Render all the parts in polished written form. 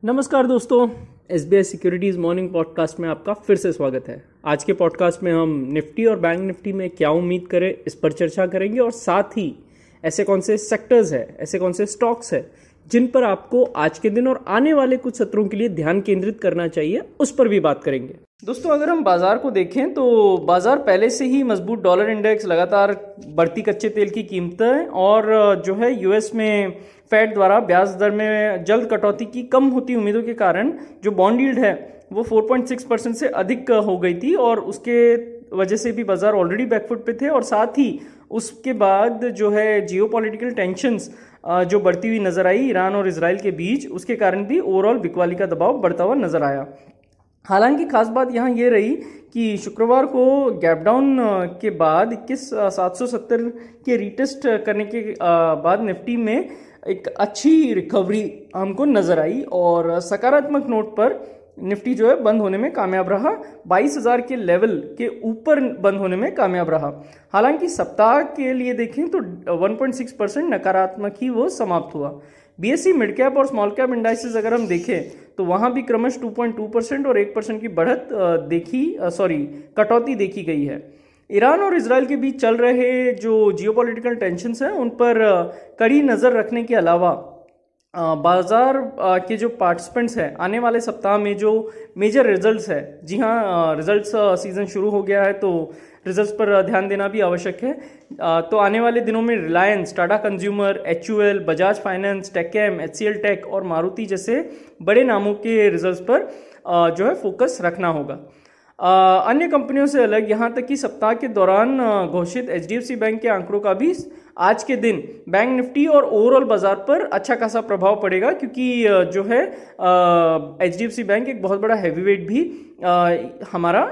नमस्कार दोस्तों, SBI securities morning podcast में आपका फिर से स्वागत है। आज के पॉडकास्ट में हम निफ्टी और बैंक निफ्टी में क्या उम्मीद करें इस पर चर्चा करेंगे और साथ ही ऐसे कौन से सेक्टर्स है, ऐसे कौन से स्टॉक्स है जिन पर आपको आज के दिन और आने वाले कुछ सत्रों के लिए ध्यान केंद्रित करना चाहिए, उस पर भी बात करेंगे। दोस्तों, अगर हम बाजार को देखें तो बाजार पहले से ही मजबूत डॉलर इंडेक्स, लगातार बढ़ती कच्चे तेल की कीमतें और जो है यूएस में फेड द्वारा ब्याज दर में जल्द कटौती की कम होती उम्मीदों के कारण जो बॉन्ड यील्ड है वो 4.6% से अधिक हो गई थी और उसके वजह से भी बाजार ऑलरेडी बैकफुट पे थे। और साथ ही उसके बाद जो है जियोपॉलिटिकल टेंशंस जो बढ़ती हुई नजर आई ईरान और इजराइल के बीच, उसके कारण भी ओवरऑल बिकवाली का दबाव बढ़ता हुआ नजर आया। हालांकि खास बात यहाँ ये रही कि शुक्रवार को गैप डाउन के बाद 21,770 के रीटेस्ट करने के बाद निफ्टी में एक अच्छी रिकवरी हमको नजर आई और सकारात्मक नोट पर निफ्टी जो है बंद होने में कामयाब रहा, 22,000 के लेवल के ऊपर बंद होने में कामयाब रहा। हालांकि सप्ताह के लिए देखें तो 1.6% नकारात्मक ही वो समाप्त हुआ। बीएसई मिड कैप और स्मॉल कैप इंडाइसेस अगर हम देखें तो वहां भी क्रमश 2.2% और 1% की बढ़त कटौती देखी गई है। ईरान और इजराइल के बीच चल रहे जो जियोपॉलिटिकल टेंशन्स हैं उन पर कड़ी नजर रखने के अलावा बाजार के जो पार्टिसिपेंट्स हैं आने वाले सप्ताह में जो मेजर रिजल्ट्स है, जी हाँ, रिजल्ट्स सीजन शुरू हो गया है तो रिजल्ट्स पर ध्यान देना भी आवश्यक है। तो आने वाले दिनों में Reliance, Tata Consumer, HUL, Bajaj Finance, टेक्केम, एचसीएल टेक और मारुति जैसे बड़े नामों के रिजल्ट्स पर जो है फोकस रखना होगा। अन्य कंपनियों से अलग यहाँ तक कि सप्ताह के दौरान घोषित एचडीएफसी बैंक के आंकड़ों का भी आज के दिन बैंक निफ्टी और ओवरऑल बाजार पर अच्छा खासा प्रभाव पड़ेगा, क्योंकि जो है एचडीएफसी बैंक एक बहुत बड़ा हैवीवेट भी हमारा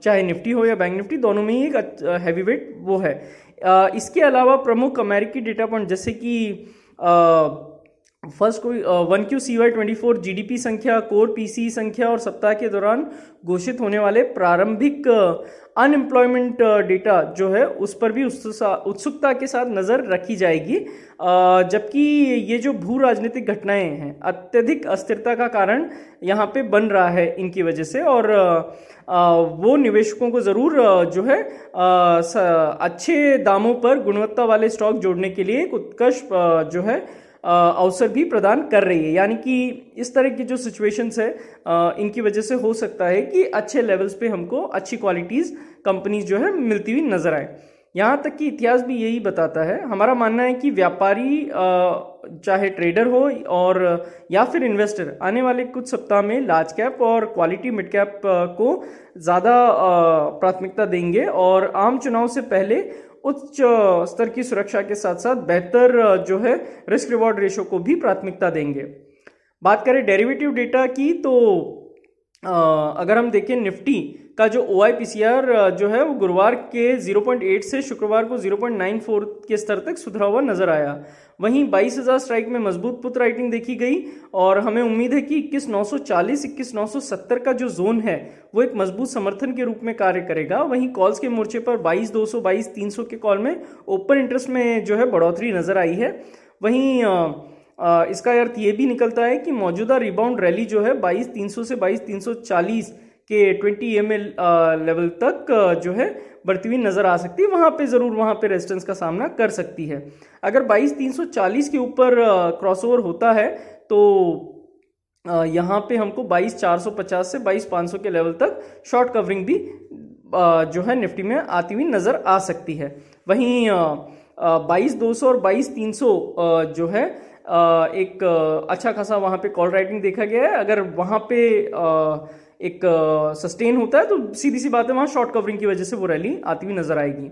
चाहे निफ्टी हो या बैंक निफ्टी, दोनों में ही एक हैवीवेट वो है। इसके अलावा प्रमुख अमेरिकी डेटा पॉइंट जैसे कि फर्स्ट कोई 1Q CY24 जीडीपी संख्या, कोर पीसी संख्या और सप्ताह के दौरान घोषित होने वाले प्रारंभिक अनएम्प्लॉयमेंट डेटा जो है उस पर भी उत्सुकता के साथ नजर रखी जाएगी। जबकि ये जो भू राजनीतिक घटनाएं हैं अत्यधिक अस्थिरता का कारण यहाँ पे बन रहा है इनकी वजह से, और वो निवेशकों को जरूर जो है अच्छे दामों पर गुणवत्ता वाले स्टॉक जोड़ने के लिए एक उत्कर्ष जो है अवसर भी प्रदान कर रही है। यानी कि इस तरह की जो सिचुएशंस है इनकी वजह से हो सकता है कि अच्छे लेवल्स पे हमको अच्छी क्वालिटीज कंपनीज जो है मिलती हुई नजर आए। यहाँ तक कि इतिहास भी यही बताता है। हमारा मानना है कि व्यापारी चाहे ट्रेडर हो और या फिर इन्वेस्टर आने वाले कुछ सप्ताह में लार्ज कैप और क्वालिटी मिड कैप को ज़्यादा प्राथमिकता देंगे और आम चुनाव से पहले उच्च स्तर की सुरक्षा के साथ साथ बेहतर जो है रिस्क रिवॉर्ड रेशो को भी प्राथमिकता देंगे। बात करें डेरिवेटिव डेटा की तो अगर हम देखें निफ्टी का जो OIPCR जो है वो गुरुवार के 0.8 से शुक्रवार को 0.94 के स्तर तक सुधरा हुआ नजर आया। वहीं 22,000 स्ट्राइक में मजबूत पुट राइटिंग देखी गई और हमें उम्मीद है कि 21,940 21,970 का जो जोन है वो एक मजबूत समर्थन के रूप में कार्य करेगा। वहीं कॉल्स के मोर्चे पर 22,200 22,300 के कॉल में ओपन इंटरेस्ट में जो है बढ़ोतरी नजर आई है। वहीं इसका अर्थ ये भी निकलता है कि मौजूदा रिबाउंड रैली जो है 22,300 से 22,340 के 20 EMA लेवल तक जो है बढ़ती हुई नजर आ सकती है। वहां पे रेजिस्टेंस का सामना कर सकती है। अगर 22,340 के ऊपर क्रॉसओवर होता है तो यहाँ पे हमको 22,450 से 22,500 के लेवल तक शॉर्ट कवरिंग भी जो है निफ्टी में आती हुई नजर आ सकती है। वहीं 22,200 और 22,300 जो है एक अच्छा खासा वहां पे कॉल राइटिंग देखा गया है। अगर वहां पे एक सस्टेन होता है तो सीधी सी बात है वहां शॉर्ट कवरिंग की वजह से वो रैली आती हुई नजर आएगी।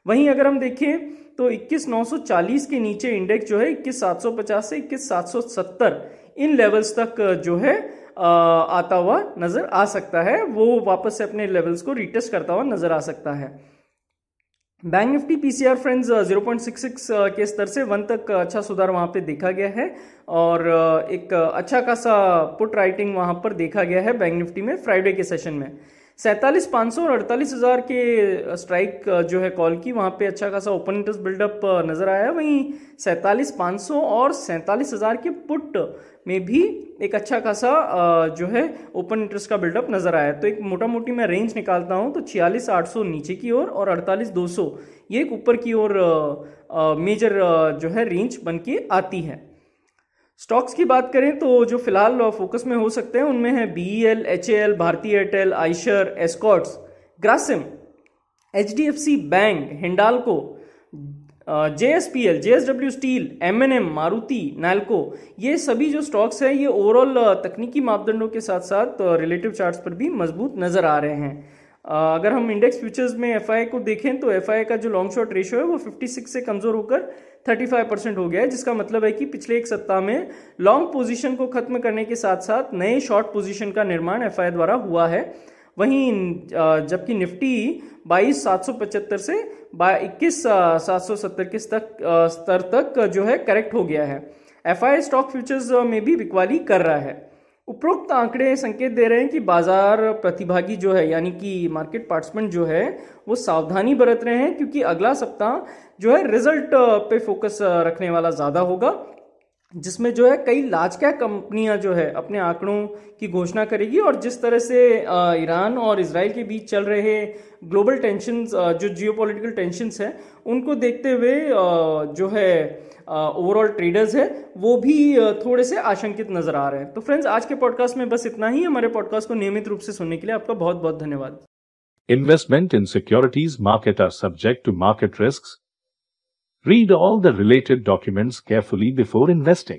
वहीं अगर हम देखें तो 21,940 के नीचे इंडेक्स जो है 21,750 से 21,770 इन लेवल्स तक जो है आता हुआ नजर आ सकता है। वो वापस से अपने लेवल्स को रिटेस्ट करता हुआ नजर आ सकता है। बैंक निफ्टी पीसीआर फ्रेंड्स 0.66 के स्तर से 1 तक अच्छा सुधार वहां पे देखा गया है और एक अच्छा खासा पुट राइटिंग वहां पर देखा गया है बैंक निफ्टी में फ्राइडे के सेशन में। 47,500 और 48,000 के स्ट्राइक जो है कॉल की, वहां पे अच्छा खासा ओपन इंटरेस्ट बिल्डअप नजर आया। वहीं 47,500 और 47,000 के पुट में भी एक अच्छा खासा जो है ओपन इंटरेस्ट का बिल्डअप नजर आया। तो एक मोटा मोटी मैं रेंज निकालता हूं तो 46,800 नीचे की ओर और 48,200 ये एक ऊपर की ओर मेजर जो है रेंज बन के आती है। स्टॉक्स की बात करें तो जो फिलहाल फोकस में हो सकते हैं उनमें है BEL, HAL, Bharti Airtel, Eicher, Escorts, Grasim, HDFC bank, Hindalco, JSPL, JSW steel, M&M, Maruti, Nalco, ये सभी जो स्टॉक्स हैं ये ओवरऑल तकनीकी मापदंडों के साथ साथ रिलेटिव चार्ट्स पर भी मजबूत नजर आ रहे हैं। अगर हम इंडेक्स फ्यूचर्स में FI को देखें तो FI का जो लॉन्ग शॉर्ट रेशियो है वो 56 से कमजोर होकर 35% हो गया है, जिसका मतलब है कि पिछले एक सप्ताह में लॉन्ग पोजीशन को खत्म करने के साथ साथ नए शॉर्ट पोजीशन का निर्माण FI द्वारा हुआ है। वहीं जबकि निफ्टी 22,775 से 21,770 के स्तर तक जो है करेक्ट हो गया है। FI स्टॉक फ्यूचर्स में भी बिकवाली कर रहा है। उपरोक्त आंकड़े संकेत दे रहे हैं कि बाजार प्रतिभागी जो है यानी कि मार्केट पार्टिसिपेंट जो है वो सावधानी बरत रहे हैं, क्योंकि अगला सप्ताह जो है रिजल्ट पे फोकस रखने वाला ज्यादा होगा, जिसमें जो है कई लार्ज कैप कंपनियां जो है अपने आंकड़ों की घोषणा करेगी। और जिस तरह से ईरान और इजराइल के बीच चल रहे ग्लोबल टेंशंस, जो जियोपॉलिटिकल टेंशंस हैं, उनको देखते हुए जो है ओवरऑल ट्रेडर्स है वो भी थोड़े से आशंकित नजर आ रहे हैं। तो फ्रेंड्स, आज के पॉडकास्ट में बस इतना ही। हमारे पॉडकास्ट को नियमित रूप से सुनने के लिए आपका बहुत बहुत धन्यवाद। Investment in securities market are subject to market risks. Read all the related documents carefully before investing.